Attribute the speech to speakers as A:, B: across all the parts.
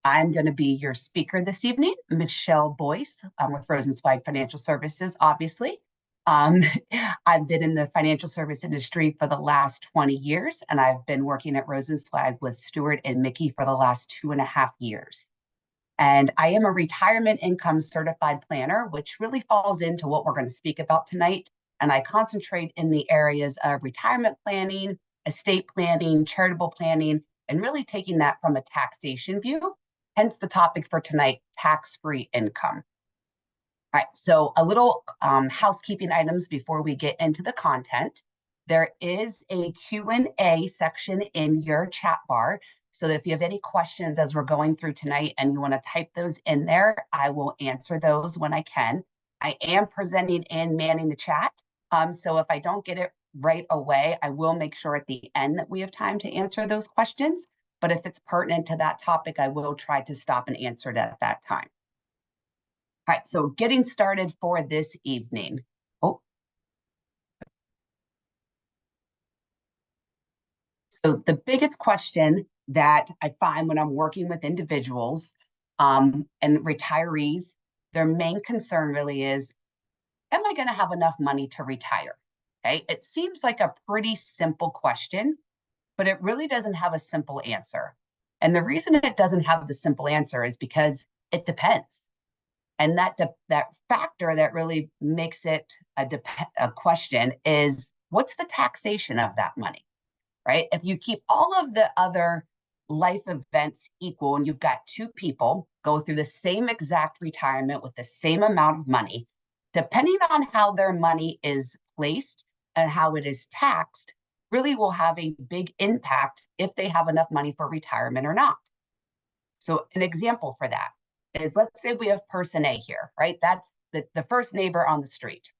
A: I'm going to be your speaker this evening, Michelle Boyce. I'm with Rosenzweig Financial Services, obviously. Um, I've been in the financial service industry for the last 20 years, and I've been working at Rosenzweig with Stuart and Mickey for the last 2.5 years. And I am a retirement income certified planner, which really falls into what we're going to speak about tonight. And I concentrate in the areas of retirement planning, estate planning, charitable planning, and really taking that from a taxation view. Hence the topic for tonight, tax-free income. All right, so a little housekeeping items before we get into the content. There is a Q&A section in your chat bar, so that if you have any questions as we're going through tonight and you want to type those in there, I will answer those when I can. I am presenting and manning the chat, so if I don't get it right away, I will make sure at the end that we have time to answer those questions. But if it's pertinent to that topic, I will try to stop and answer it at that time. All right, so getting started for this evening. So the biggest question that I find when I'm working with individuals and retirees, their main concern really is, am I going to have enough money to retire? Okay, it seems like a pretty simple question, but it really doesn't have a simple answer. And the reason it doesn't have the simple answer is because it depends. And that factor that really makes it a question is, what's the taxation of that money, right? If you keep all of the other life events equal and you've got two people go through the same exact retirement with the same amount of money, depending on how their money is placed and how it is taxed, really will have a big impact if they have enough money for retirement or not. So an example for that is, let's say we have person A here, right? That's the first neighbor on the street.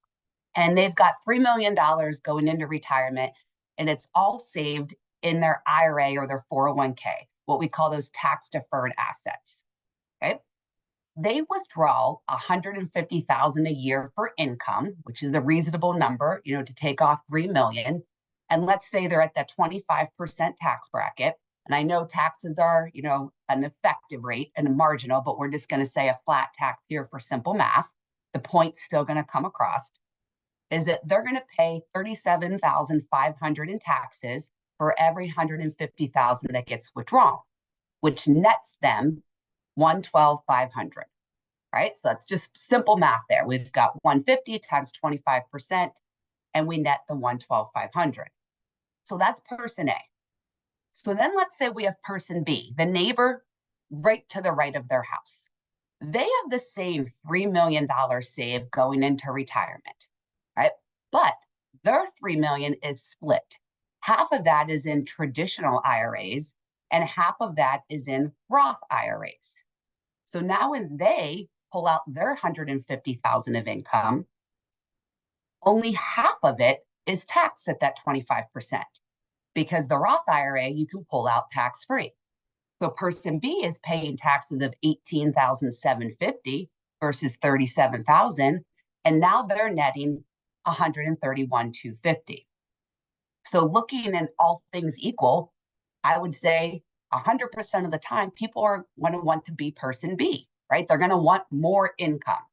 A: And they've got $3 million going into retirement, and it's all saved in their IRA or their 401k, what we call those tax-deferred assets, okay? They withdraw $150,000 a year for income, which is a reasonable number, to take off $3 million. And let's say they're at that 25% tax bracket. And I know taxes are, an effective rate and a marginal, but we're just going to say a flat tax here for simple math. The point's still going to come across is that they're going to pay $37,500 in taxes for every $150,000 that gets withdrawn, which nets them $112,500. Right? So that's just simple math there. We've got 150 times 25%, and we net the 112,500. So that's person A. So then let's say we have person B, the neighbor right to the right of their house. They have the same $3 million saved going into retirement, right? But their $3 million is split. Half of that is in traditional IRAs, and half of that is in Roth IRAs. So now when they pull out their $150,000 of income, only half of it is taxed at that 25%, because the Roth IRA you can pull out tax-free. So person B is paying taxes of $18,750 versus $37,000, and now they're netting $131,250. So looking at all things equal, I would say 100% of the time, people are going to want to be person B, right? They're going to want more income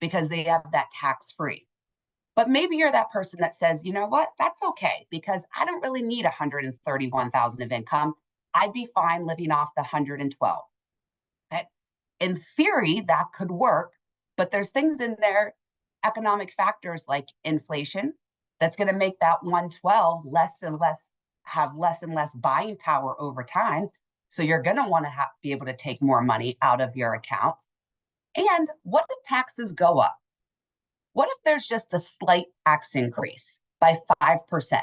A: because they have that tax-free. But maybe you're that person that says, you know what, that's okay, because I don't really need $131,000 of income. I'd be fine living off the 112. Okay? In theory, that could work, but there's things in there, economic factors like inflation, that's going to make that 112 have less and less buying power over time. So you're going to want to be able to take more money out of your account. And what if taxes go up? What if there's just a slight tax increase by 5%?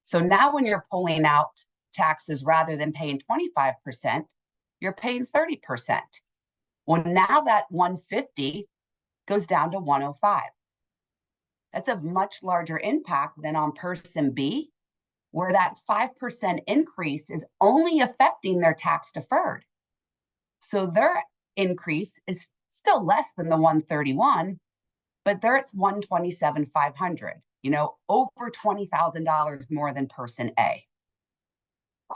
A: So now when you're pulling out taxes, rather than paying 25%, you're paying 30%. Well, now that 150 goes down to 105. That's a much larger impact than on person B, where that 5% increase is only affecting their tax deferred. So their increase is still less than the 131, but they're at 127,500, over $20,000 more than person A.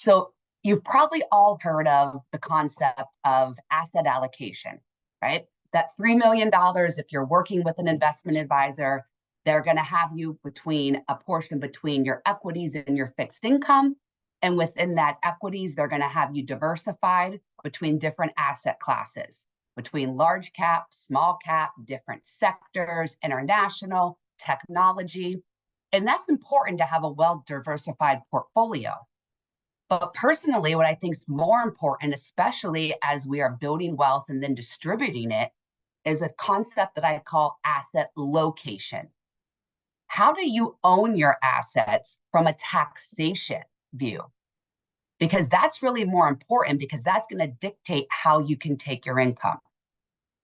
A: So you've probably all heard of the concept of asset allocation, right? That $3 million, if you're working with an investment advisor, they're going to have you between a portion between your equities and your fixed income. And within that equities, they're going to have you diversified between different asset classes, between large cap, small cap, different sectors, international, technology. And that's important to have a well-diversified portfolio. But personally, what I think is more important, especially as we are building wealth and then distributing it, is a concept that I call asset location. How do you own your assets from a taxation view? Because that's really more important, because that's going to dictate how you can take your income.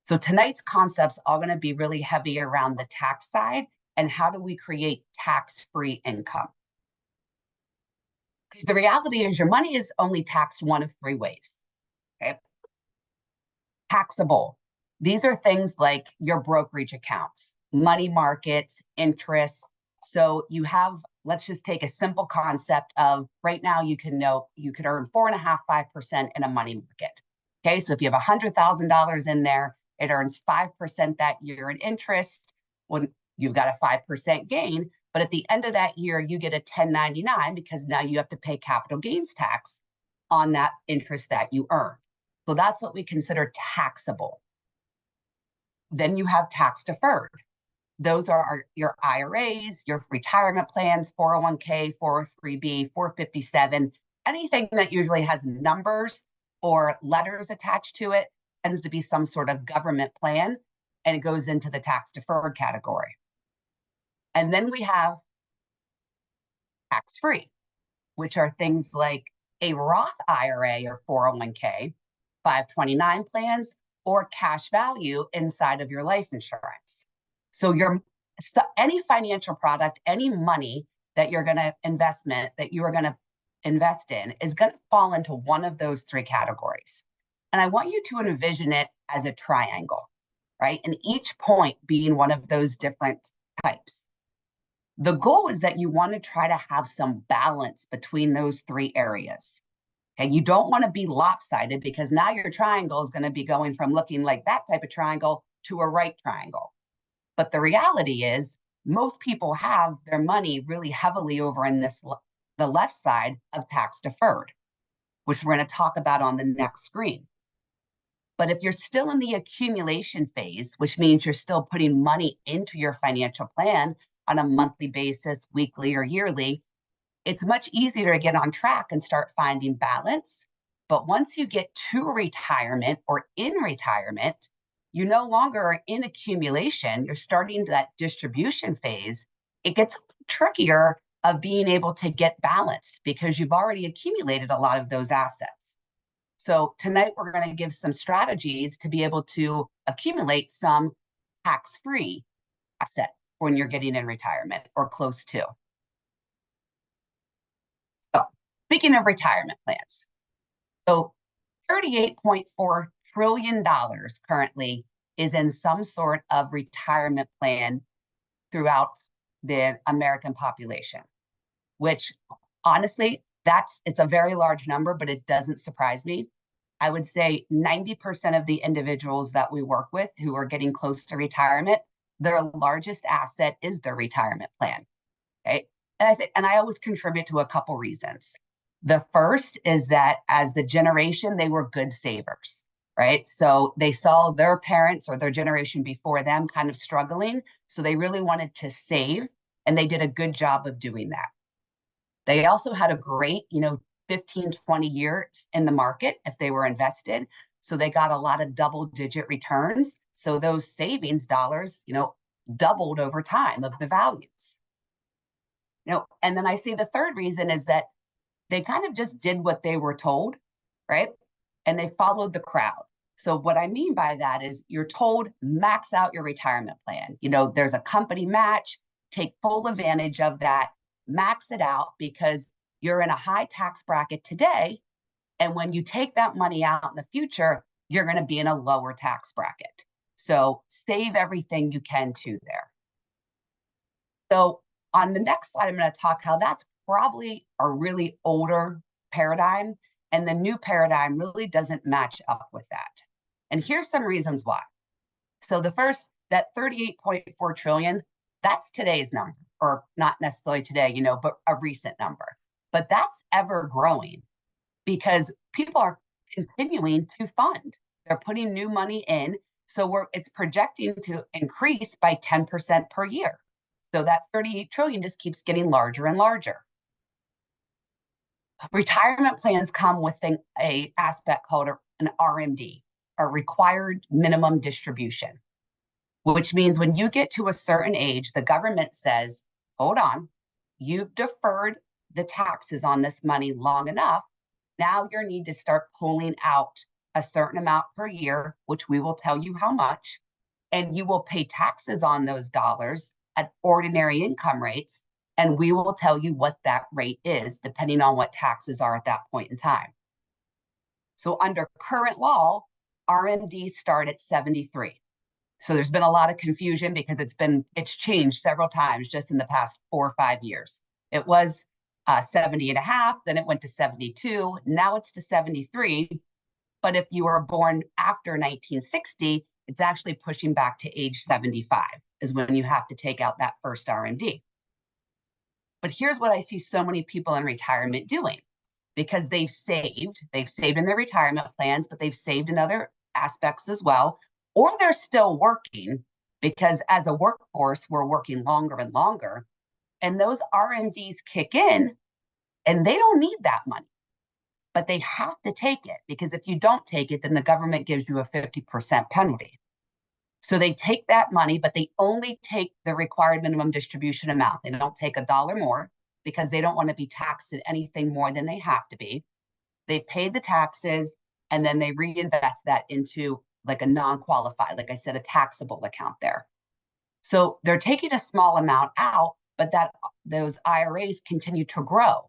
A: So tonight's concepts are going to be really heavy around the tax side and how do we create tax-free income. Because the reality is your money is only taxed one of three ways. Okay? Taxable. These are things like your brokerage accounts, money markets, interest. So you have, let's just take a simple concept of right now you can earn 4.5%, 5% in a money market. Okay, so if you have $100,000 in there, it earns 5% that year in interest. Well, you've got a 5% gain, but at the end of that year, you get a 1099 because now you have to pay capital gains tax on that interest that you earn. So that's what we consider taxable. Then you have tax deferred. Those are your IRAs, your retirement plans, 401k, 403b, 457, anything that usually has numbers or letters attached to it tends to be some sort of government plan, and it goes into the tax deferred category. And then we have tax-free, which are things like a Roth IRA or 401k, 529 plans, or cash value inside of your life insurance. So any financial product, any money that you're going to invest in is going to fall into one of those three categories. And I want you to envision it as a triangle, right? And each point being one of those different types. The goal is that you want to try to have some balance between those three areas. Okay, you don't want to be lopsided because now your triangle is going to be going from looking like that type of triangle to a right triangle. But the reality is most people have their money really heavily over in the left side of tax deferred, which we're going to talk about on the next screen. But if you're still in the accumulation phase, which means you're still putting money into your financial plan on a monthly basis, weekly or yearly, it's much easier to get on track and start finding balance. But once you get to retirement or in retirement, you no longer are in accumulation, you're starting that distribution phase. It gets trickier of being able to get balanced because you've already accumulated a lot of those assets. So tonight we're going to give some strategies to be able to accumulate some tax-free asset when you're getting in retirement or close to. So speaking of retirement plans, so $38.4 trillion currently is in some sort of retirement plan throughout the American population, which honestly, it's a very large number, but it doesn't surprise me. I would say 90% of the individuals that we work with who are getting close to retirement, their largest asset is their retirement plan. Okay. And I always contribute to a couple reasons. The first is that as the generation, they were good savers, right? So they saw their parents or their generation before them kind of struggling. So they really wanted to save, and they did a good job of doing that. They also had a great, 15, 20 years in the market if they were invested. So they got a lot of double-digit returns. So those savings dollars, doubled over time of the values. And then I see the third reason is that they kind of just did what they were told, right? And they followed the crowd. So what I mean by that is you're told max out your retirement plan. There's a company match, take full advantage of that, max it out because you're in a high tax bracket today. And when you take that money out in the future, you're going to be in a lower tax bracket. So save everything you can to there. So on the next slide, I'm going to talk how that's probably a really older paradigm. And the new paradigm really doesn't match up with that. And here's some reasons why. So the first, that 38.4 trillion, that's today's number, or not necessarily today, but a recent number. But that's ever growing because people are continuing to fund. They're putting new money in. So it's projecting to increase by 10% per year. So that 38 trillion just keeps getting larger and larger. Retirement plans come with a aspect called an RMD, a required minimum distribution, which means when you get to a certain age, the government says, hold on, you've deferred the taxes on this money long enough. Now you need to start pulling out a certain amount per year, which we will tell you how much, and you will pay taxes on those dollars at ordinary income rates, and we will tell you what that rate is, depending on what taxes are at that point in time. So under current law, RMDs start at 73. So there's been a lot of confusion because it's changed several times just in the past 4 or 5 years. It was 70 and a half, then it went to 72, now it's to 73. But if you were born after 1960, it's actually pushing back to age 75 is when you have to take out that first RMD. But here's what I see so many people in retirement doing, because they've saved in their retirement plans, but they've saved in other aspects as well, or they're still working because as a workforce, we're working longer and longer, and those RMDs kick in and they don't need that money, but they have to take it because if you don't take it, then the government gives you a 50% penalty. So they take that money, but they only take the required minimum distribution amount. They don't take $1 more because they don't want to be taxed at anything more than they have to be. They pay the taxes and then they reinvest that into like a non-qualified, like I said, a taxable account there. So they're taking a small amount out, but those IRAs continue to grow.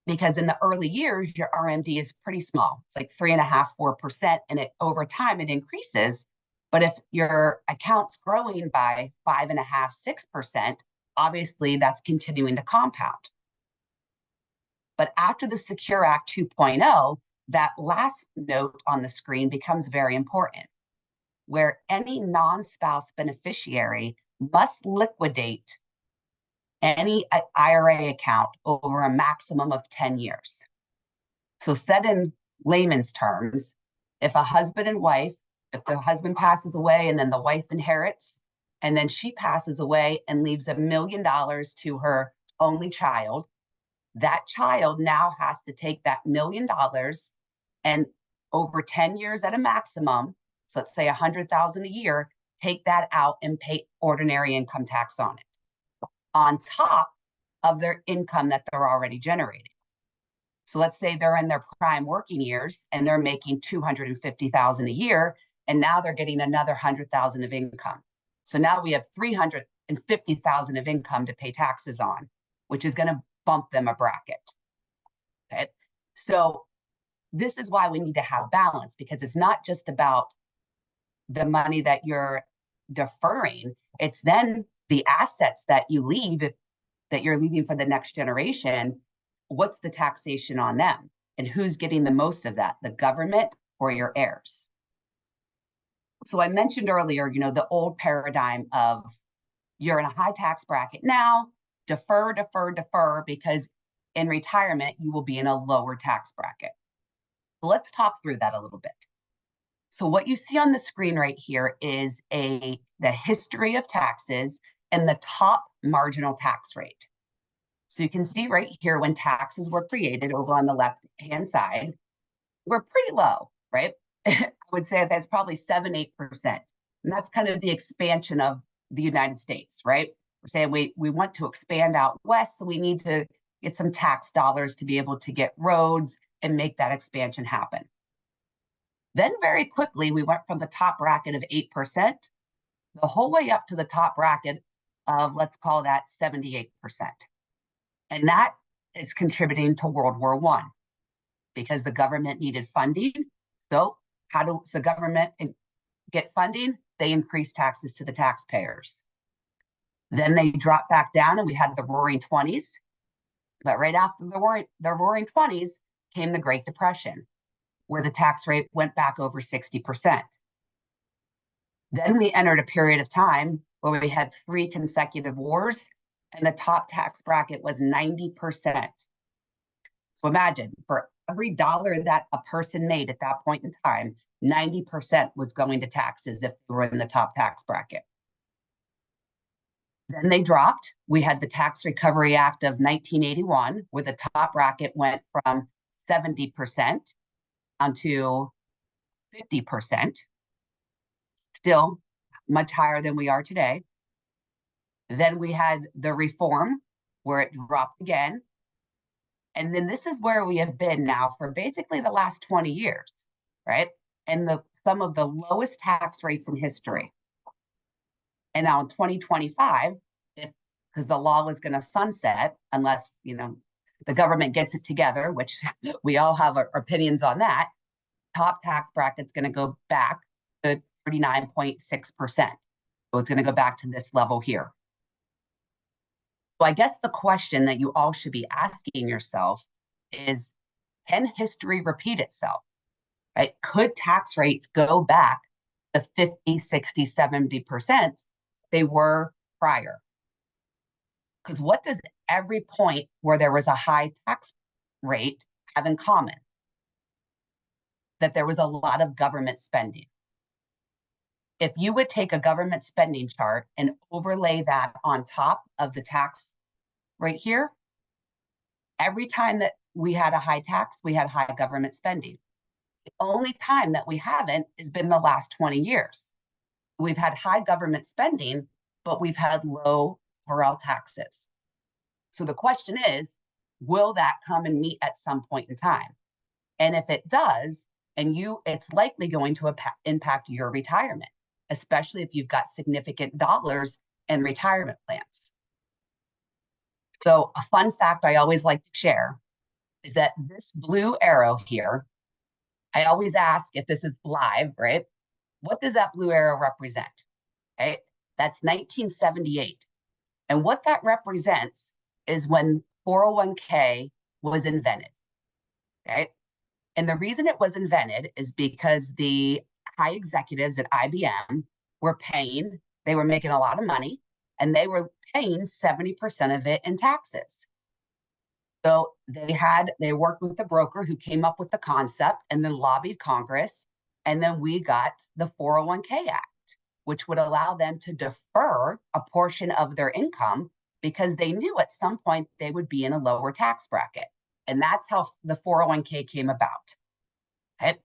A: Because in the early years, your RMD is pretty small. It's like 3.5%, 4%, and over time it increases. But if your account's growing by 5.5%, 6%, obviously that's continuing to compound. But after the Secure Act 2.0, that last note on the screen becomes very important, where any non-spouse beneficiary must liquidate any IRA account over a maximum of 10 years. So said in layman's terms, if a husband and wife, if the husband passes away and then the wife inherits, and then she passes away and leaves $1 million to her only child, that child now has to take that $1 million and over 10 years at a maximum, so let's say $100,000 a year, take that out and pay ordinary income tax on it, on top of their income that they're already generating. So let's say they're in their prime working years and they're making $250,000 a year, and now they're getting another $100,000 of income. So now we have $350,000 of income to pay taxes on, which is going to bump them a bracket. Okay, so this is why we need to have balance, because it's not just about the money that you're deferring, it's then the assets that you leave, that you're leaving for the next generation. What's the taxation on them? And who's getting the most of that, the government or your heirs? So I mentioned earlier, the old paradigm of you're in a high tax bracket now, defer, defer, defer, because in retirement, you will be in a lower tax bracket. So let's talk through that a little bit. So what you see on the screen right here is the history of taxes and the top marginal tax rate. So you can see right here when taxes were created over on the left-hand side, we're pretty low, right? I would say that's probably 7-8%. And that's kind of the expansion of the United States, right? We're saying we want to expand out west, so we need to get some tax dollars to be able to get roads and make that expansion happen. Then very quickly, we went from the top bracket of 8% the whole way up to the top bracket of, let's call that 78%. And that is contributing to World War I because the government needed funding. So how does the government get funding? They increase taxes to the taxpayers. Then they dropped back down and we had the Roaring 20s. But right after the Roaring 20s, came the Great Depression, where the tax rate went back over 60%. Then we entered a period of time where we had 3 consecutive wars, and the top tax bracket was 90%. So imagine, for every dollar that a person made at that point in time, 90% was going to taxes if they were in the top tax bracket. Then they dropped. We had the Tax Recovery Act of 1981, where the top bracket went from 70% down to 50%, still much higher than we are today. Then we had the reform, where it dropped again. And then this is where we have been now for basically the last 20 years, right? And some of the lowest tax rates in history. And now in 2025, because the law was going to sunset unless, the government gets it together, which we all have our opinions on that, top tax bracket's going to go back to 39.6%. So it's going to go back to this level here. So I guess the question that you all should be asking yourself is, can history repeat itself? Right? Could tax rates go back to 50, 60, 70% they were prior? Because what does every point where there was a high tax rate have in common? That there was a lot of government spending. If you would take a government spending chart and overlay that on top of the tax right here, every time that we had a high tax, we had high government spending. The only time that we haven't has been the last 20 years. We've had high government spending, but we've had low overall taxes. So the question is, will that come and meet at some point in time? And if it does, it's likely going to impact your retirement, especially if you've got significant dollars in retirement plans. So a fun fact I always like to share is that this blue arrow here, I always ask if this is live, right? What does that blue arrow represent? Okay, that's 1978. And what that represents is when 401k was invented, okay? And the reason it was invented is because the high executives at IBM they were making a lot of money, and they were paying 70% of it in taxes. So they worked with the broker who came up with the concept and then lobbied Congress. And then we got the 401k Act, which would allow them to defer a portion of their income because they knew at some point they would be in a lower tax bracket. And that's how the 401k came about. Okay?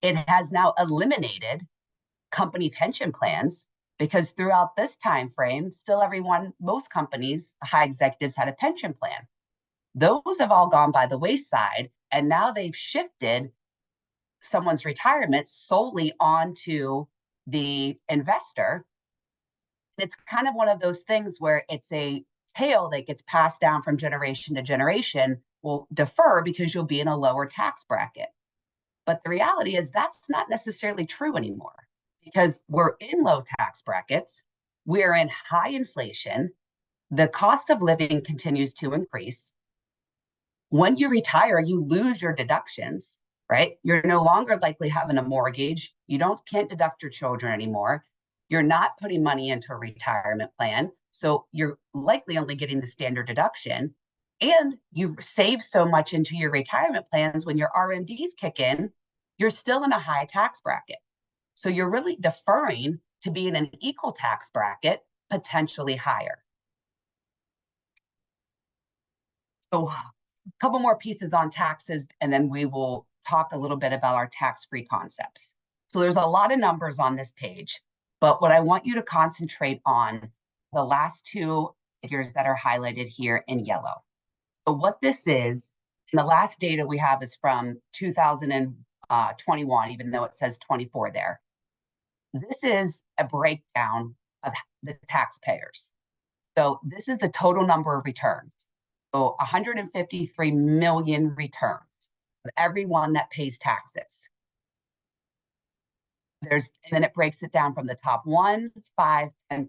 A: It has now eliminated company pension plans because throughout this time frame, still most companies, high executives had a pension plan. Those have all gone by the wayside, and now they've shifted someone's retirement solely onto the investor. It's kind of one of those things where it's a tail that gets passed down from generation to generation. Will defer because you'll be in a lower tax bracket. But the reality is that's not necessarily true anymore because we're in low tax brackets. We're in high inflation. The cost of living continues to increase. When you retire, you lose your deductions, right? You're no longer likely having a mortgage. You can't deduct your children anymore. You're not putting money into a retirement plan. So you're likely only getting the standard deduction. And you've saved so much into your retirement plans when your RMDs kick in, you're still in a high tax bracket. So you're really deferring to be in an equal tax bracket, potentially higher. So a couple more pieces on taxes, and then we will talk a little bit about our tax-free concepts. So there's a lot of numbers on this page, but what I want you to concentrate on, the last 2 figures that are highlighted here in yellow. So what this is, and the last data we have is from 2021, even though it says 24 there. This is a breakdown of the taxpayers. So this is the total number of returns. So 153 million returns of everyone that pays taxes. And then it breaks it down from the top 1, 5, 10%.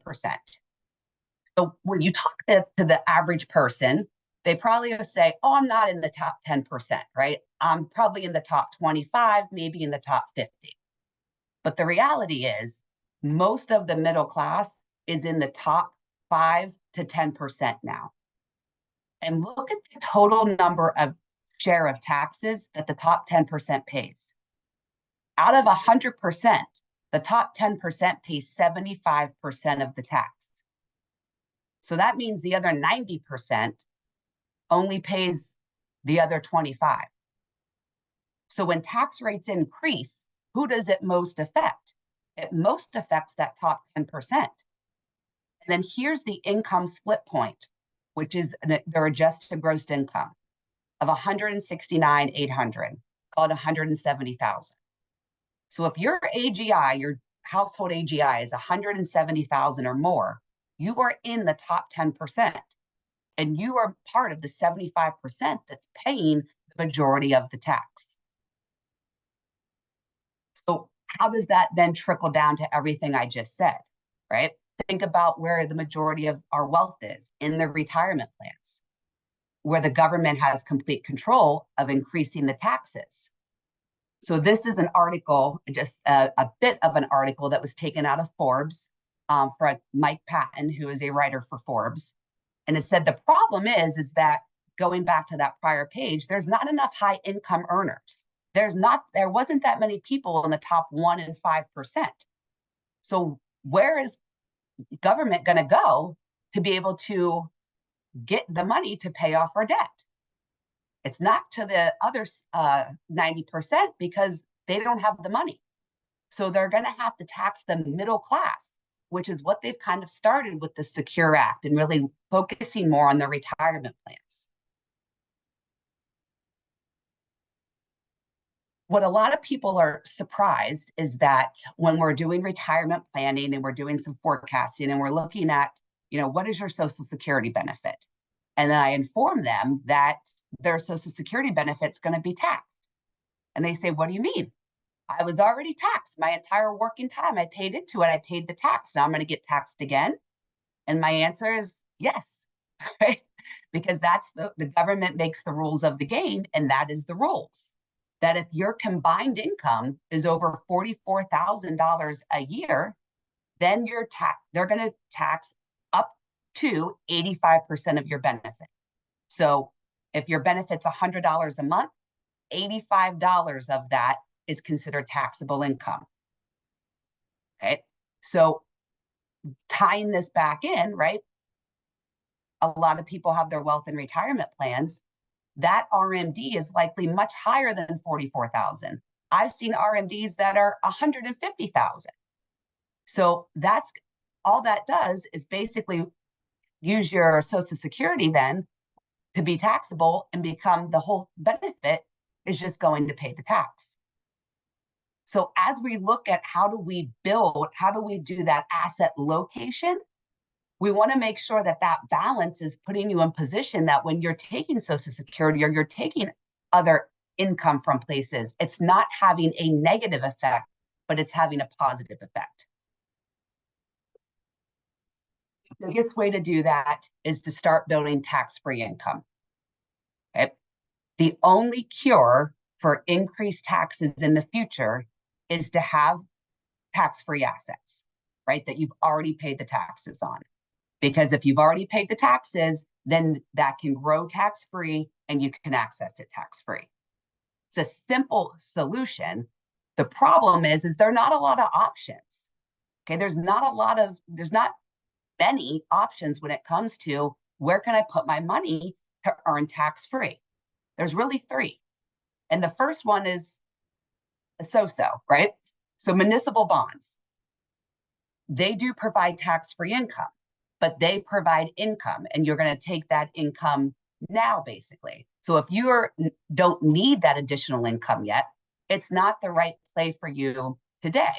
A: So when you talk to the average person, they probably will say, oh, I'm not in the top 10%, right? I'm probably in the top 25, maybe in the top 50. But the reality is, most of the middle class is in the top 5 to 10% now. And look at the total number of share of taxes that the top 10% pays. Out of 100%, the top 10% pays 75% of the tax. So that means the other 90% only pays the other 25. So when tax rates increase, who does it most affect? It most affects that top 10%. And then here's the income split point, which is their adjusted gross income of 169,800, called 170,000. So if your AGI, your household AGI is 170,000 or more, you are in the top 10%. And you are part of the 75% that's paying the majority of the tax. So how does that then trickle down to everything I just said, right? Think about where the majority of our wealth is in the retirement plans, where the government has complete control of increasing the taxes. So this is an article, just a bit of an article that was taken out of Forbes for Mike Patton, who is a writer for Forbes. And it said the problem is that going back to that prior page, there's not enough high income earners. There wasn't that many people in the top 1% and 5%. So where is government going to go to be able to get the money to pay off our debt? It's not to the other 90% because they don't have the money. So they're going to have to tax the middle class, which is what they've kind of started with the Secure Act and really focusing more on the retirement plans. What a lot of people are surprised is that when we're doing retirement planning and we're doing some forecasting and we're looking at, what is your Social Security benefit? And then I inform them that their Social Security benefit's going to be taxed. And they say, what do you mean? I was already taxed my entire working time. I paid into it. I paid the tax. Now I'm going to get taxed again. And my answer is yes, right? Because that's the government makes the rules of the game, and that is the rules. That if your combined income is over $44,000 a year, then they're going to tax up to 85% of your benefit. So if your benefit's $100 a month, $85 of that is considered taxable income. Okay, so tying this back in, right? A lot of people have their wealth and retirement plans. That RMD is likely much higher than 44,000. I've seen RMDs that are 150,000. So that's all that does is basically use your Social Security then to be taxable and become the whole benefit is just going to pay the tax. So as we look at how do we do that asset location, we want to make sure that that balance is putting you in position that when you're taking Social Security or you're taking other income from places, it's not having a negative effect, but it's having a positive effect. The biggest way to do that is to start building tax-free income. Okay? The only cure for increased taxes in the future is to have tax-free assets, right? That you've already paid the taxes on. Because if you've already paid the taxes, then that can grow tax-free and you can access it tax-free. It's a simple solution. The problem is there are not a lot of options. Okay, there's not many options when it comes to where can I put my money to earn tax-free. There's really three. And the first one is a so-so, right? So municipal bonds. They do provide tax-free income, but they provide income, and you're going to take that income now, basically. So if you don't need that additional income yet, it's not the right play for you today.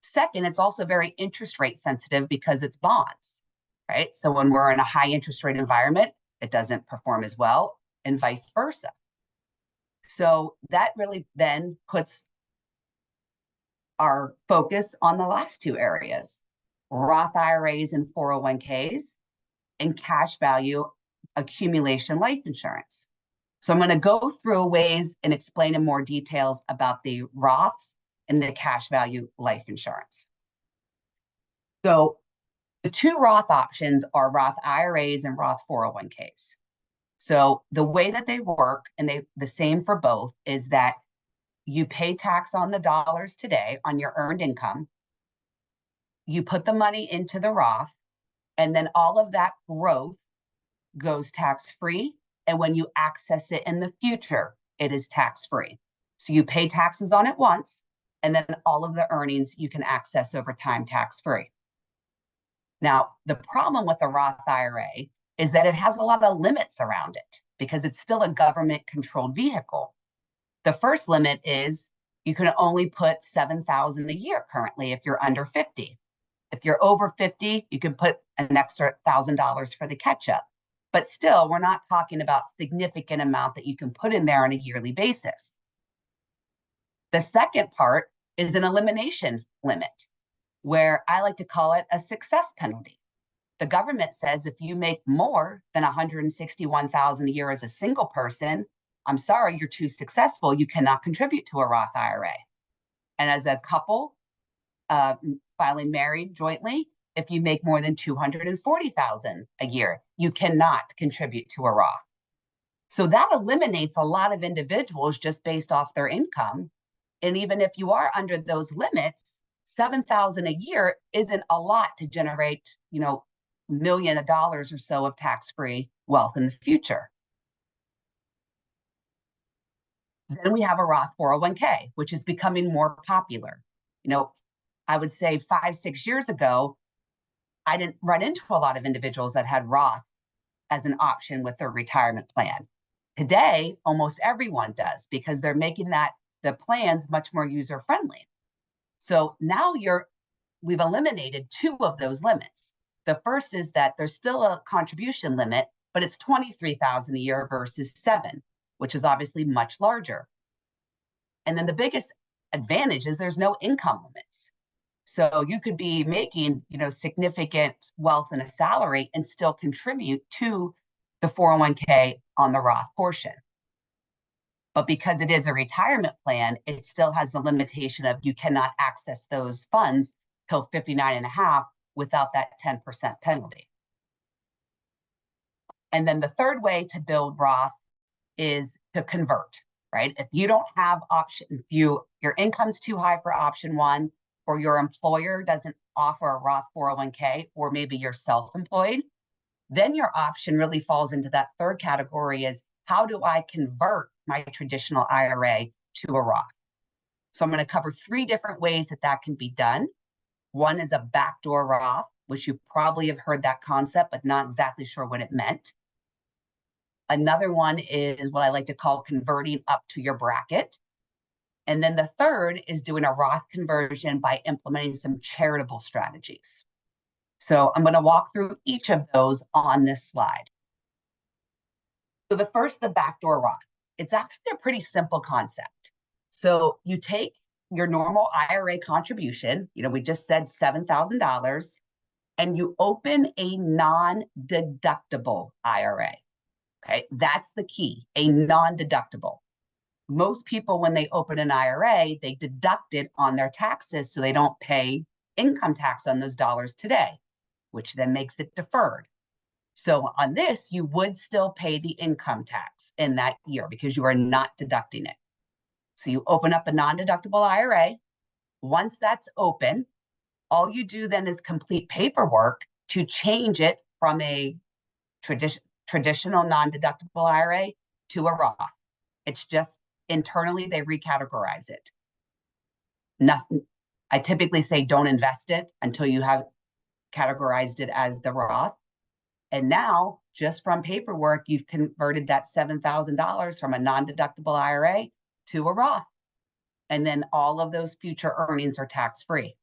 A: Second, it's also very interest rate sensitive because it's bonds, right? So when we're in a high interest rate environment, it doesn't perform as well, and vice versa. So that really then puts our focus on the last two areas, Roth IRAs and 401ks, and cash value accumulation life insurance. So I'm going to go through ways and explain in more details about the Roths and the cash value life insurance. So the two Roth options are Roth IRAs and Roth 401ks. So the way that they work, and the same for both, is that you pay tax on the dollars today on your earned income. You put the money into the Roth, and then all of that growth goes tax-free. And when you access it in the future, it is tax-free. So you pay taxes on it once, and then all of the earnings you can access over time tax-free. Now, the problem with the Roth IRA is that it has a lot of limits around it because it's still a government-controlled vehicle. The first limit is you can only put $7,000 a year currently if you're under 50. If you're over 50, you can put an extra $1,000 for the catch-up. But still, we're not talking about significant amount that you can put in there on a yearly basis. The second part is an elimination limit, where I like to call it a success penalty. The government says if you make more than $161,000 a year as a single person, I'm sorry, you're too successful. You cannot contribute to a Roth IRA. And as a couple, filing married jointly, if you make more than $240,000 a year, you cannot contribute to a Roth. So that eliminates a lot of individuals just based off their income. And even if you are under those limits, $7,000 a year isn't a lot to generate, $1 million or so of tax-free wealth in the future. Then we have a Roth 401k, which is becoming more popular. I would say 5-6 years ago, I didn't run into a lot of individuals that had Roth as an option with their retirement plan. Today, almost everyone does because they're making the plans much more user-friendly. So now we've eliminated 2 of those limits. The first is that there's still a contribution limit, but it's $23,000 a year versus $7,000, which is obviously much larger. And then the biggest advantage is there's no income limits. So you could be making, significant wealth in a salary and still contribute to the 401k on the Roth portion. But because it is a retirement plan, it still has the limitation of you cannot access those funds till 59 and a half without that 10% penalty. And then the third way to build Roth is to convert, right? If you don't have option, if your income's too high for option 1, or your employer doesn't offer a Roth 401k, or maybe you're self-employed, then your option really falls into that third category is how do I convert my traditional IRA to a Roth? So I'm going to cover 3 different ways that can be done. One is a backdoor Roth, which you probably have heard that concept, but not exactly sure what it meant. Another one is what I like to call converting up to your bracket. And then the third is doing a Roth conversion by implementing some charitable strategies. So I'm going to walk through each of those on this slide. So the first, the backdoor Roth. It's actually a pretty simple concept. So you take your normal IRA contribution, we just said $7,000, and you open a non-deductible IRA. Okay, that's the key, a non-deductible. Most people, when they open an IRA, they deduct it on their taxes so they don't pay income tax on those dollars today, which then makes it deferred. So on this, you would still pay the income tax in that year because you are not deducting it. So you open up a non-deductible IRA. Once that's open, all you do then is complete paperwork to change it from a traditional non-deductible IRA to a Roth. It's just internally they recategorize it. Nothing. I typically say don't invest it until you have categorized it as the Roth. And now, just from paperwork, you've converted that $7,000 from a non-deductible IRA to a Roth. And then all of those future earnings are tax-free.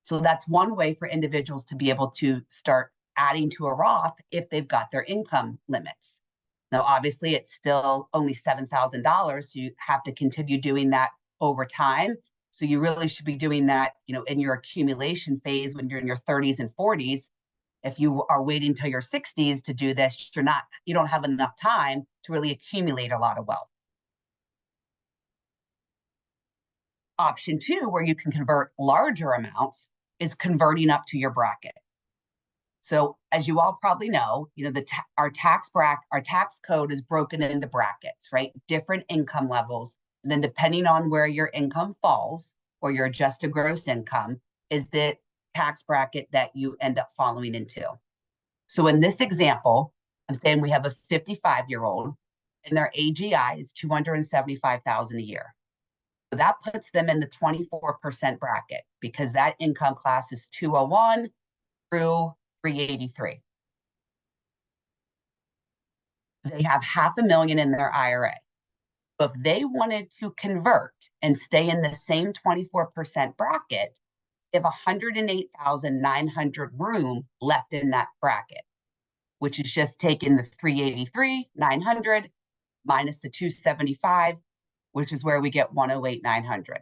A: So that's one way for individuals to be able to start adding to a Roth if they've got their income limits. Now, obviously, it's still only $7,000. So you have to continue doing that over time. So you really should be doing that, in your accumulation phase when you're in your 30s and 40s. If you are waiting till your 60s to do this, you don't have enough time to really accumulate a lot of wealth. Option two, where you can convert larger amounts, is converting up to your bracket. So as you all probably know, our tax code is broken into brackets, right? Different income levels. And then depending on where your income falls or your adjusted gross income is the tax bracket that you end up falling into. So in this example, I'm saying we have a 55-year-old and their AGI is $275,000 a year. So that puts them in the 24% bracket because that income class is 201 through 383. They have $500,000 in their IRA. So if they wanted to convert and stay in the same 24% bracket, they have 108,900 room left in that bracket, which is just taking the 383,900 minus the 275, which is where we get 108,900.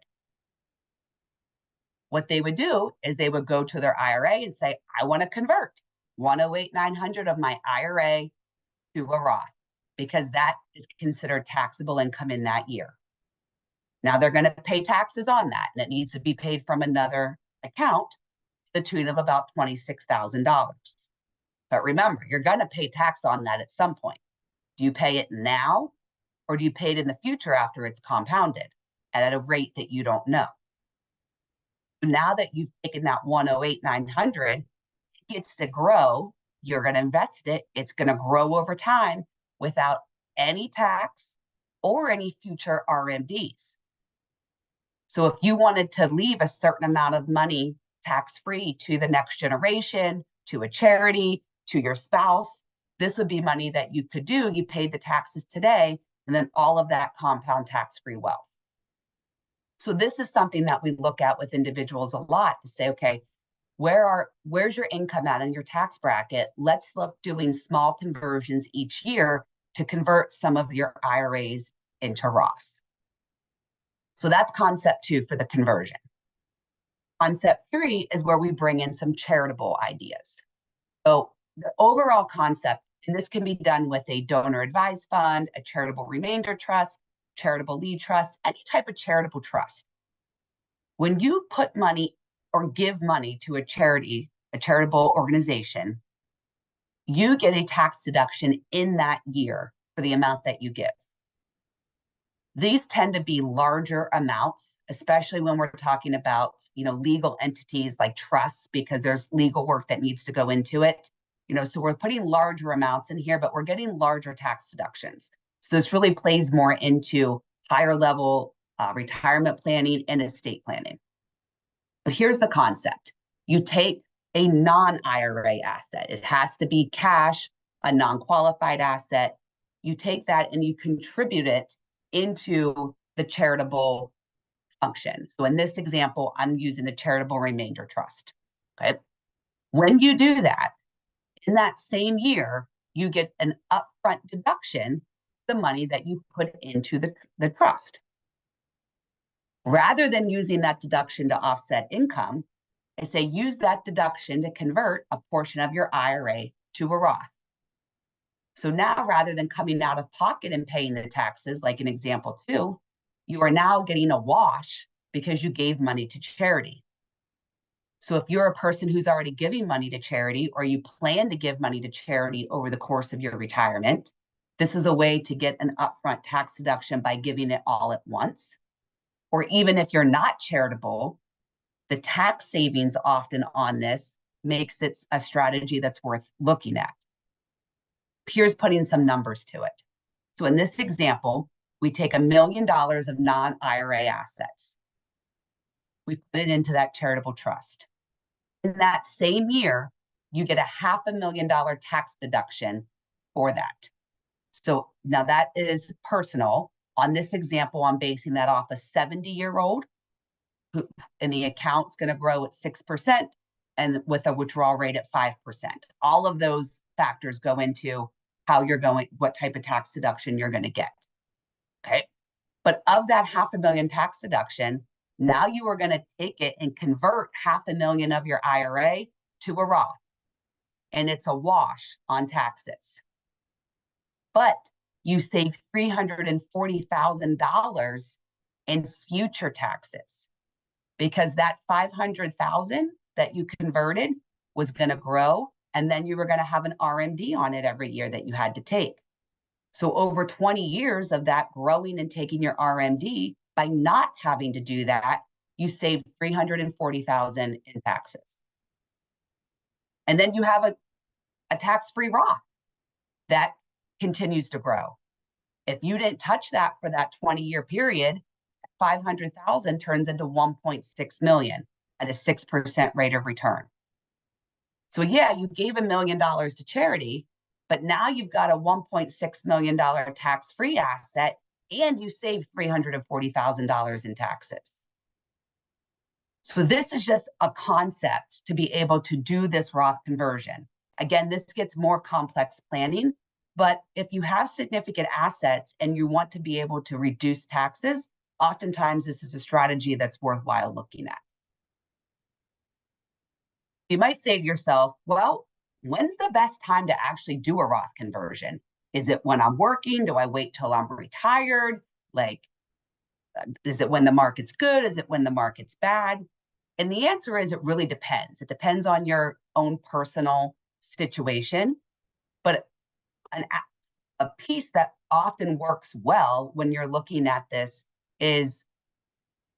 A: What they would do is they would go to their IRA and say, I want to convert 108,900 of my IRA to a Roth because that is considered taxable income in that year. Now they're going to pay taxes on that, and it needs to be paid from another account to the tune of about $26,000. But remember, you're going to pay tax on that at some point. Do you pay it now, or do you pay it in the future after it's compounded and at a rate that you don't know? Now that you've taken that 108,900, it gets to grow. You're going to invest it. It's going to grow over time without any tax or any future RMDs. So if you wanted to leave a certain amount of money tax-free to the next generation, to a charity, to your spouse, this would be money that you could do. You paid the taxes today, and then all of that compound tax-free wealth. So this is something that we look at with individuals a lot to say, okay, where's your income at in your tax bracket? Let's look doing small conversions each year to convert some of your IRAs into Roths. So that's concept two for the conversion. Concept three is where we bring in some charitable ideas. So the overall concept, and this can be done with a donor advised fund, a charitable remainder trust, charitable lead trust, any type of charitable trust. When you put money or give money to a charity, a charitable organization, you get a tax deduction in that year for the amount that you give. These tend to be larger amounts, especially when we're talking about, legal entities like trusts, because there's legal work that needs to go into it. So we're putting larger amounts in here, but we're getting larger tax deductions. So this really plays more into higher level retirement planning and estate planning. But here's the concept. You take a non-IRA asset. It has to be cash, a non-qualified asset. You take that and you contribute it into the charitable function. So in this example, I'm using a charitable remainder trust. Okay. When you do that, in that same year, you get an upfront deduction, the money that you put into the trust. Rather than using that deduction to offset income, I say use that deduction to convert a portion of your IRA to a Roth. So now, rather than coming out of pocket and paying the taxes, like in example two, you are now getting a wash because you gave money to charity. So if you're a person who's already giving money to charity, or you plan to give money to charity over the course of your retirement, this is a way to get an upfront tax deduction by giving it all at once. Or even if you're not charitable, the tax savings often on this makes it a strategy that's worth looking at. Here's putting some numbers to it. So in this example, we take $1 million of non-IRA assets. We put it into that charitable trust. In that same year, you get a $500,000 tax deduction for that. So now that is personal. On this example, I'm basing that off a 70-year-old, and the account's going to grow at 6% and with a withdrawal rate at 5%. All of those factors go into what type of tax deduction you're going to get. Okay. But of that $500,000 tax deduction, now you are going to take it and convert $500,000 of your IRA to a Roth. and it's a wash on taxes. But you save $340,000 in future taxes because that 500,000 that you converted was going to grow, and then you were going to have an RMD on it every year that you had to take. So over 20 years of that growing and taking your RMD, by not having to do that, you saved $340,000 in taxes. And then you have a tax-free Roth that continues to grow. If you didn't touch that for that 20-year period, 500,000 turns into 1.6 million at a 6% rate of return. So yeah, you gave $1 million to charity, but now you've got a $1.6 million tax-free asset, and you saved $340,000 in taxes. So this is just a concept to be able to do this Roth conversion. Again, this gets more complex planning, but if you have significant assets and you want to be able to reduce taxes, oftentimes this is a strategy that's worthwhile looking at. You might say to yourself, well, when's the best time to actually do a Roth conversion? Is it when I'm working? Do I wait till I'm retired? Like, is it when the market's good? Is it when the market's bad? And the answer is it really depends. It depends on your own personal situation. But a piece that often works well when you're looking at this is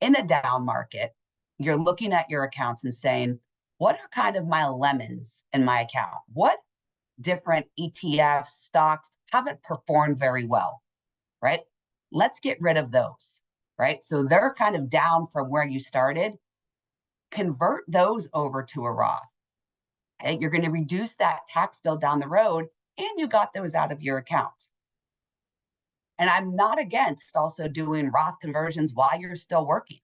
A: in a down market, you're looking at your accounts and saying, what are kind of my lemons in my account? What different ETFs, stocks haven't performed very well, right? Let's get rid of those, right? So they're kind of down from where you started. Convert those over to a Roth. Okay? You're going to reduce that tax bill down the road, and you got those out of your account. And I'm not against also doing Roth conversions while you're still working.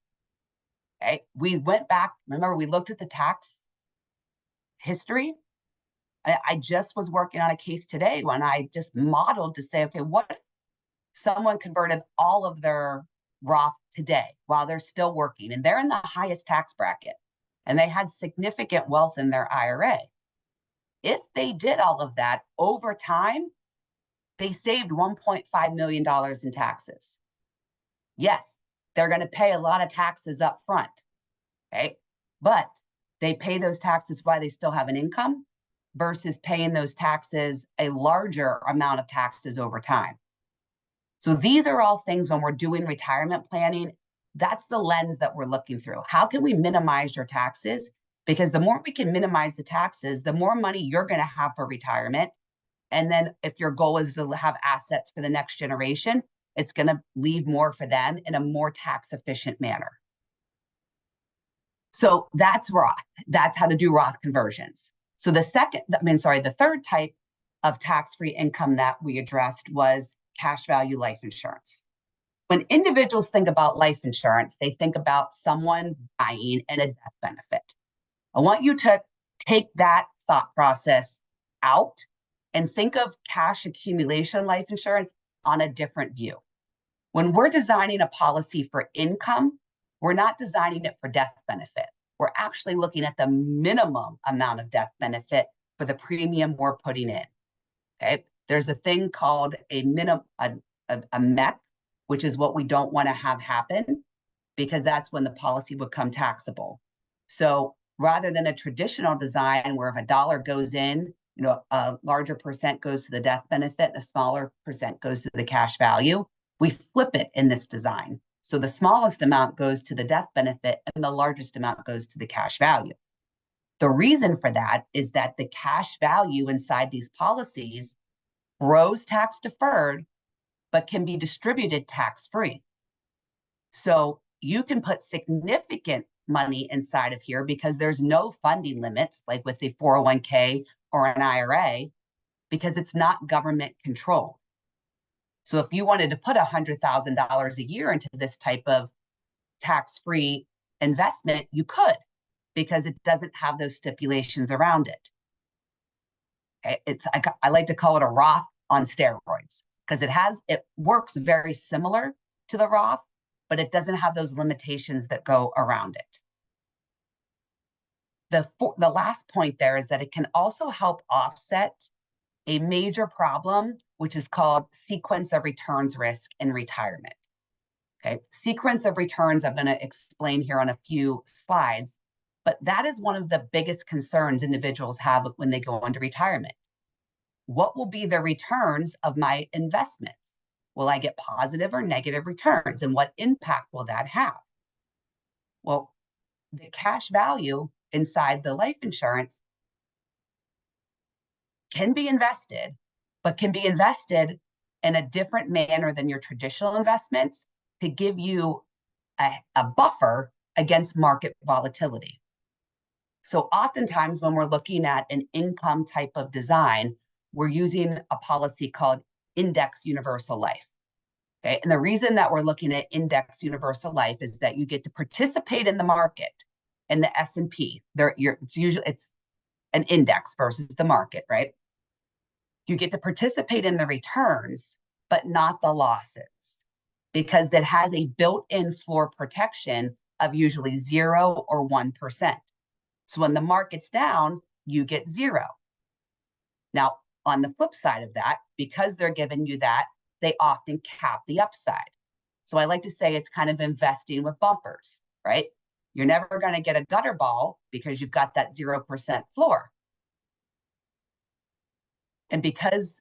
A: Okay? We went back, remember, we looked at the tax history. I just was working on a case today when I just modeled to say, okay, what if someone converted all of their Roth today while they're still working and they're in the highest tax bracket and they had significant wealth in their IRA. If they did all of that over time, they saved $1.5 million in taxes. Yes, they're going to pay a lot of taxes up front, okay? But they pay those taxes while they still have an income versus paying those taxes, a larger amount of taxes over time. So these are all things when we're doing retirement planning, that's the lens that we're looking through. How can we minimize your taxes? Because the more we can minimize the taxes, the more money you're going to have for retirement. And then if your goal is to have assets for the next generation, it's going to leave more for them in a more tax efficient manner. So that's Roth. That's how to do Roth conversions. So the third type of tax-free income that we addressed was cash value life insurance. When individuals think about life insurance, they think about someone dying and a death benefit. I want you to take that thought process out and think of cash accumulation life insurance on a different view. When we're designing a policy for income, we're not designing it for death benefit. We're actually looking at the minimum amount of death benefit for the premium we're putting in. Okay, there's a thing called a MEP, which is what we don't want to have happen, because that's when the policy would become taxable. So rather than a traditional design where if a dollar goes in, a larger percent goes to the death benefit, and a smaller percent goes to the cash value, we flip it in this design. So the smallest amount goes to the death benefit and the largest amount goes to the cash value. The reason for that is that the cash value inside these policies grows tax deferred, but can be distributed tax-free. So you can put significant money inside of here because there's no funding limits, like with the 401k or an IRA, because it's not government controlled. So if you wanted to put $100,000 a year into this type of tax-free investment, you could, because it doesn't have those stipulations around it. Okay? I like to call it a Roth on steroids, because it works very similar to the Roth, but it doesn't have those limitations that go around it. The last point there is that it can also help offset a major problem, which is called sequence of returns risk in retirement. Okay, sequence of returns I'm going to explain here on a few slides, but that is one of the biggest concerns individuals have when they go into retirement. What will be the returns of my investments? Will I get positive or negative returns? And what impact will that have? Well, the cash value inside the life insurance can be invested, but can be invested in a different manner than your traditional investments to give you a buffer against market volatility. So oftentimes when we're looking at an income type of design, we're using a policy called Index Universal Life. Okay, and the reason that we're looking at Index Universal Life is that you get to participate in the market in the S&P. It's an index versus the market, right? You get to participate in the returns, but not the losses, because that has a built-in floor protection of usually 0 or 1%. So when the market's down, you get 0. Now, on the flip side of that, because they're giving you that, they often cap the upside. So I like to say it's kind of investing with bumpers, right? You're never going to get a gutter ball because you've got that 0% floor. And because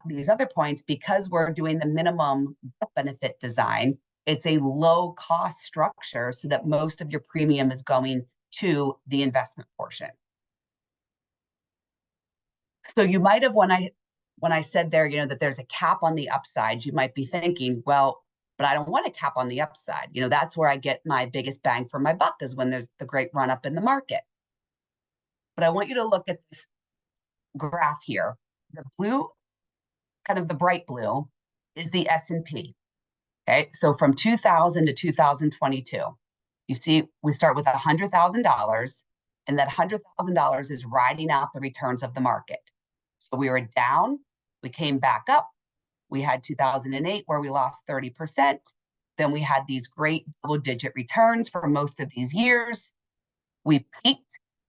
A: these other points, because we're doing the minimum benefit design, it's a low cost structure so that most of your premium is going to the investment portion. So you might have, when I said there, that there's a cap on the upside, you might be thinking, well, but I don't want a cap on the upside. That's where I get my biggest bang for my buck, is when there's the great run up in the market. But I want you to look at this graph here. The blue, kind of the bright blue, is the S&P. Okay, so from 2000 to 2022, you see we start with $100,000, and that $100,000 is riding out the returns of the market. So we were down, we came back up. We had 2008 where we lost 30%. Then we had these great double-digit returns for most of these years. We peaked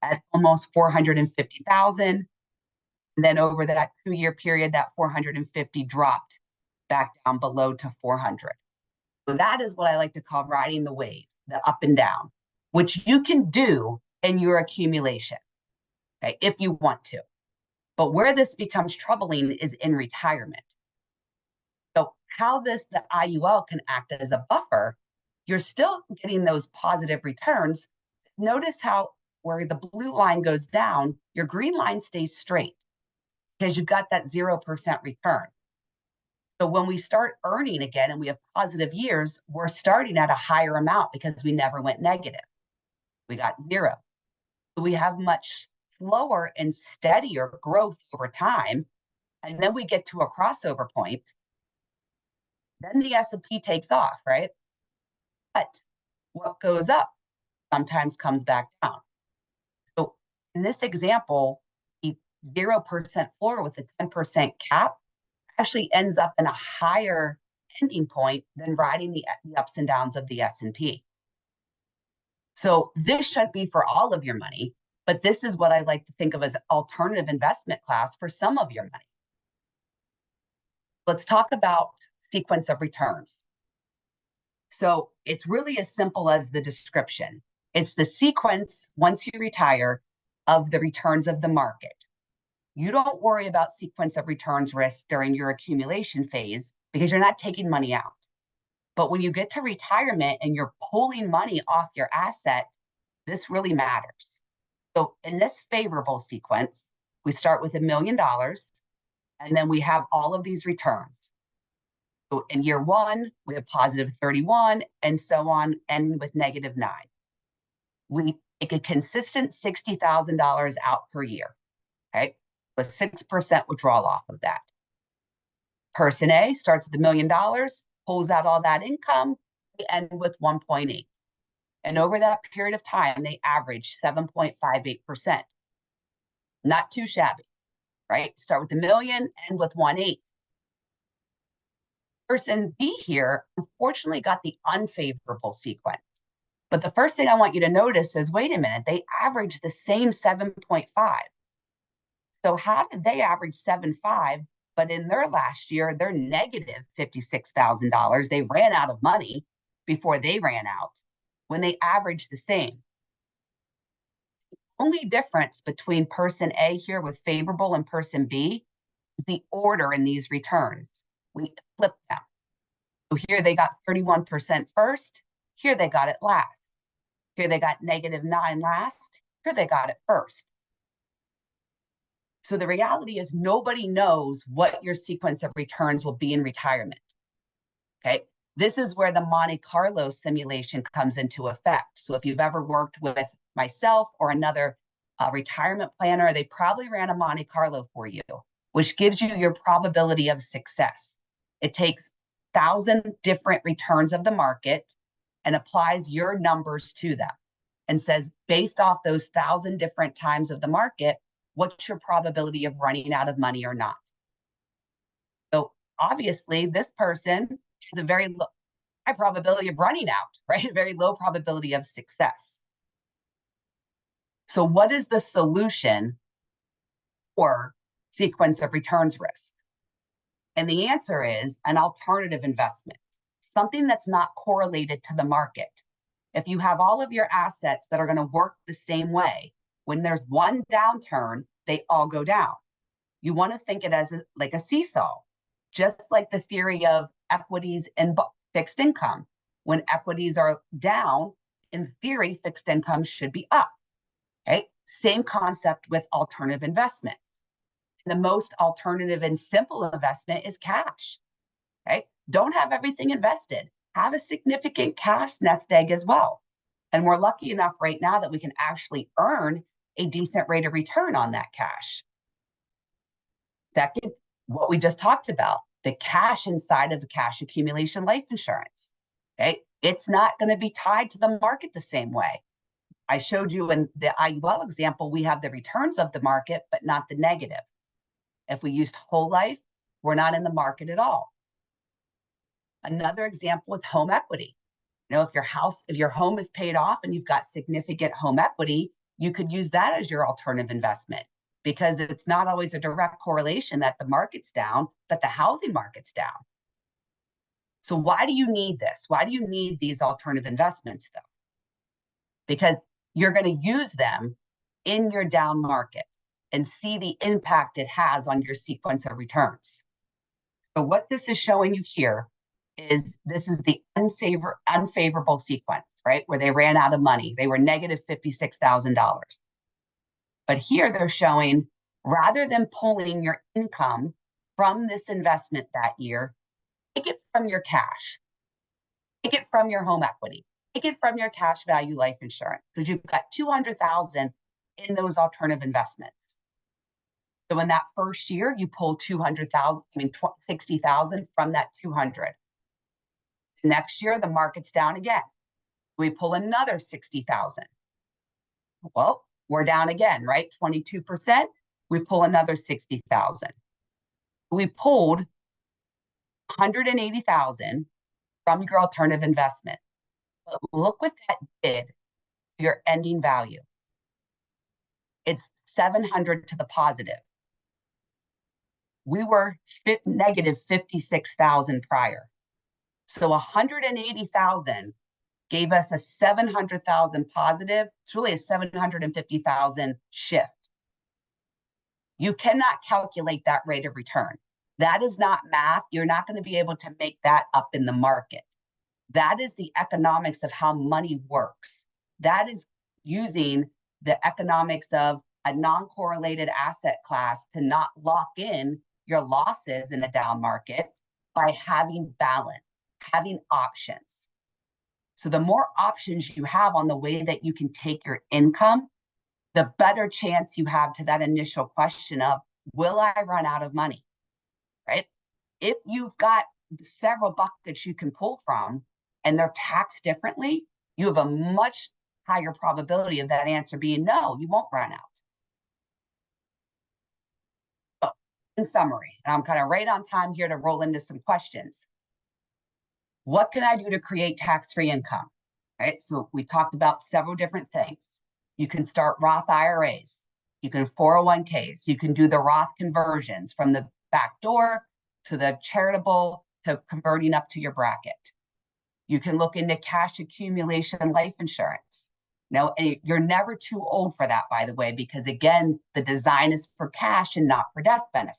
A: at almost 450,000. And then over that 2-year period, that 450 dropped back down below to 400. So that is what I like to call riding the wave, the up and down, which you can do in your accumulation, okay, if you want to. But where this becomes troubling is in retirement. So how the IUL can act as a buffer, you're still getting those positive returns. Notice how where the blue line goes down, your green line stays straight because you've got that 0% return. So when we start earning again and we have positive years, we're starting at a higher amount because we never went negative. We got 0. So we have much slower and steadier growth over time. And then we get to a crossover point. Then the S&P takes off, right? But what goes up sometimes comes back down. So in this example, the 0% floor with a 10% cap actually ends up in a higher ending point than riding the ups and downs of the S&P. So this shouldn't be for all of your money, but this is what I like to think of as alternative investment class for some of your money. Let's talk about sequence of returns. So it's really as simple as the description. It's the sequence, once you retire, of the returns of the market. You don't worry about sequence of returns risk during your accumulation phase because you're not taking money out. But when you get to retirement and you're pulling money off your asset, this really matters. So in this favorable sequence, we start with $1 million, and then we have all of these returns. So in year 1, we have positive 31, and so on, ending with negative 9. We take a consistent $60,000 out per year, okay, with 6% withdrawal off of that. Person A starts with $1 million, pulls out all that income, they end with 1.8. And over that period of time, they average 7.58%. Not too shabby, right? Start with $1 million, end with 1.8. Person B here, unfortunately, got the unfavorable sequence. But the first thing I want you to notice is, wait a minute, they average the same 7.5. So how did they average 7.5, but in their last year, they're negative $56,000? They ran out of money before they ran out when they averaged the same. Only difference between person A here with favorable and person B is the order in these returns. We flip them. So here they got 31% first. Here they got it last. Here they got -9 last. Here they got it first. So the reality is nobody knows what your sequence of returns will be in retirement. Okay. This is where the Monte Carlo simulation comes into effect. So if you've ever worked with myself or another retirement planner, they probably ran a Monte Carlo for you, which gives you your probability of success. It takes 1,000 different returns of the market and applies your numbers to them and says, based off those 1,000 different times of the market, what's your probability of running out of money or not? So obviously, this person has a very high probability of running out, right? A very low probability of success. So what is the solution for sequence of returns risk? And the answer is an alternative investment, something that's not correlated to the market. If you have all of your assets that are going to work the same way, when there's one downturn, they all go down. You want to think it as like a seesaw, just like the theory of equities and fixed income. When equities are down, in theory, fixed income should be up. Okay? Same concept with alternative investments. The most alternative and simple investment is cash. Okay? Don't have everything invested. Have a significant cash nest egg as well. And we're lucky enough right now that we can actually earn a decent rate of return on that cash. Second, what we just talked about, the cash inside of the cash accumulation life insurance. Okay, it's not going to be tied to the market the same way. I showed you in the IUL example, we have the returns of the market, but not the negative. If we used whole life, we're not in the market at all. Another example with home equity. You know, if your home is paid off and you've got significant home equity, you could use that as your alternative investment, because it's not always a direct correlation that the market's down, but the housing market's down. So why do you need this? Why do you need these alternative investments, though? Because you're going to use them in your down market and see the impact it has on your sequence of returns. So what this is showing you here is this is the unfavorable sequence, right? Where they ran out of money. They were negative $56,000. But here they're showing, rather than pulling your income from this investment that year, take it from your cash, take it from your home equity, take it from your cash value life insurance, because you've got $200,000 in those alternative investments. So in that first year, you pull 60,000 from that 200. Next year, the market's down again. We pull another 60,000. Well, we're down again, right? 22%. We pull another 60,000. We pulled 180,000 from your alternative investment. But look what that did to your ending value. It's 700 to the positive. We were negative 56,000 prior. So 180,000 gave us a 700,000 positive. It's really a 750,000 shift. You cannot calculate that rate of return. That is not math. You're not going to be able to make that up in the market. That is the economics of how money works. That is using the economics of a non-correlated asset class to not lock in your losses in the down market by having balance, having options. So the more options you have on the way that you can take your income, the better chance you have to that initial question of, will I run out of money, right? If you've got several buckets you can pull from and they're taxed differently, you have a much higher probability of that answer being no, you won't run out. So in summary, and I'm kind of right on time here to roll into some questions. What can I do to create tax-free income, right? So we talked about several different things. You can start Roth IRAs, you can 401ks, you can do the Roth conversions from the back door to the charitable to converting up to your bracket. You can look into cash accumulation life insurance. Now, you're never too old for that, by the way, because again, the design is for cash and not for death benefit.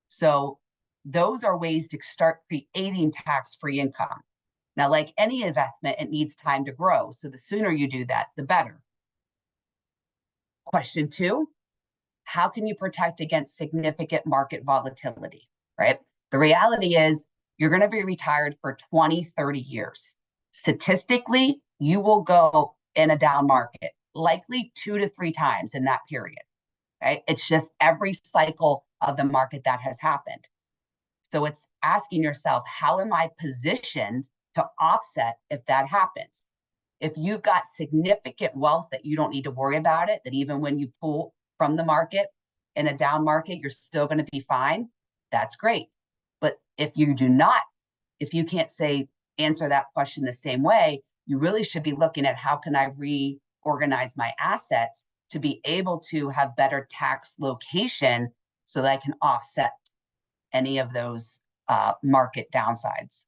A: So those are ways to start creating tax-free income. Now, like any investment, it needs time to grow. So the sooner you do that, the better. Question 2, how can you protect against significant market volatility, right? The reality is you're going to be retired for 20, 30 years. Statistically, you will go in a down market, likely 2 to 3 times in that period, right? It's just every cycle of the market that has happened. So it's asking yourself, how am I positioned to offset if that happens? If you've got significant wealth that you don't need to worry about it, that even when you pull from the market in a down market, you're still going to be fine, that's great. But if you do not, if you can't answer that question the same way, you really should be looking at how can I reorganize my assets to be able to have better tax location so that I can offset any of those market downsides.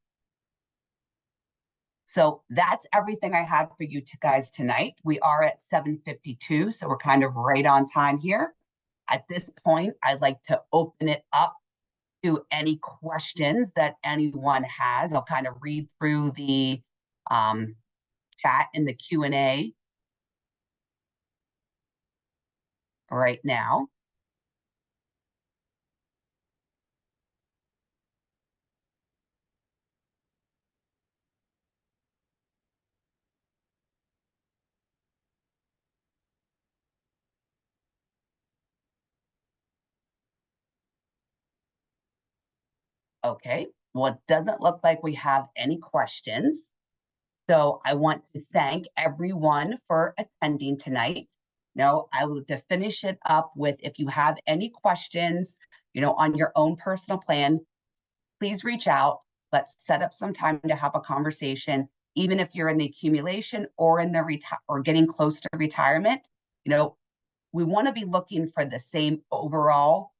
A: So that's everything I had for you guys tonight. We are at 7:52, so we're kind of right on time here. At this point, I'd like to open it up to any questions that anyone has. I'll kind of read through the chat in the Q&A right now. Okay, well, it doesn't look like we have any questions. So I want to thank everyone for attending tonight. Now, I will to finish it up with, if you have any questions, on your own personal plan, please reach out. Let's set up some time to have a conversation, even if you're in the accumulation or in the or getting close to retirement. We want to be looking for the same overall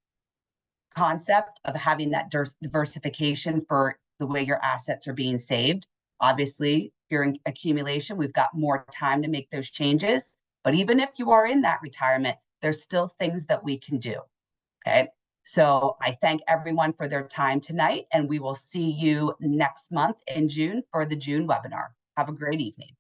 A: concept of having that diversification for the way your assets are being saved. Obviously, if you're in accumulation, we've got more time to make those changes. But even if you are in that retirement, there's still things that we can do. Okay. So I thank everyone for their time tonight, and we will see you next month in June for the June webinar. Have a great evening.